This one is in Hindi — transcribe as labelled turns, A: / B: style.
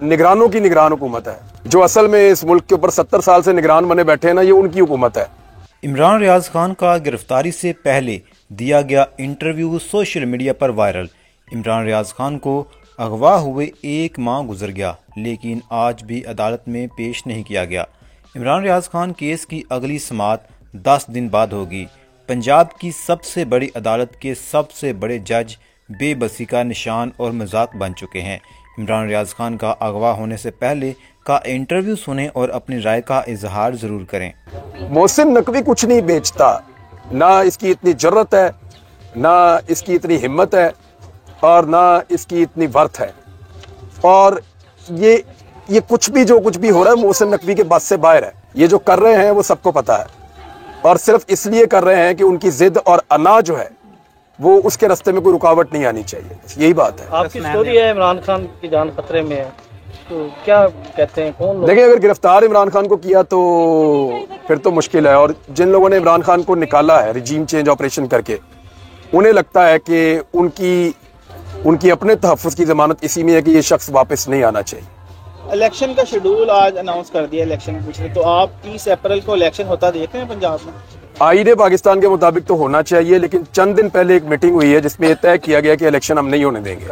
A: निगरानों की निगरान हुकूमत है। जो असल में इस मुल्क के ऊपर 70 साल से निगरान बने बैठे हैं ना, ये उनकी हुकूमत है।
B: इमरान रियाज खान का गिरफ्तारी से पहले दिया गया इंटरव्यू सोशल मीडिया पर वायरल। इमरान रियाज खान को अगवा हुए 1 माह गुजर गया, लेकिन आज भी अदालत में पेश नहीं किया गया। इमरान रियाज खान केस की अगली समाअत 10 दिन बाद होगी। पंजाब की सबसे बड़ी अदालत के सबसे बड़े जज बेबसी का निशान और मजाक बन चुके हैं। इमरान रियाज खान का अगवा होने से पहले का इंटरव्यू सुने और अपनी राय का इजहार जरूर करें।
A: मोहसिन नकवी कुछ नहीं बेचता, ना इसकी इतनी जरूरत है, ना इसकी इतनी हिम्मत है, और ना इसकी इतनी वर्थ है। और ये कुछ भी जो कुछ भी हो रहा है मोहसिन नकवी के बस से बाहर है। ये जो कर रहे हैं वो सबको पता है, और सिर्फ इसलिए कर रहे हैं कि उनकी जिद और अना जो है वो उसके रास्ते में कोई रुकावट नहीं आनी चाहिए। यही बात है।
C: आपकी स्टोरी है इमरान खान की जान खतरे में है, तो क्या कहते हैं कौन लोग?
A: देखिए, अगर गिरफ्तार इमरान खान को किया तो फिर तो मुश्किल है, और जिन लोगों ने इमरान खान को निकाला है रिजीम चेंज ऑपरेशन करके, उन्हें लगता है कि उनकी अपने तहफ़्फ़ुज़ की ज़मानत इसी में है कि ये शख्स वापस नहीं आना चाहिए।
D: इलेक्शन का शेड्यूल आज अनाउंस कर दिया, इलेक्शन पूछ रहे, तो आप 30 अप्रैल को इलेक्शन होता देख रहे हैं पंजाब में?
A: आईने पाकिस्तान के मुताबिक तो होना चाहिए, लेकिन चंद दिन पहले एक मीटिंग हुई है जिसमें यह तय किया गया कि इलेक्शन हम नहीं होने देंगे।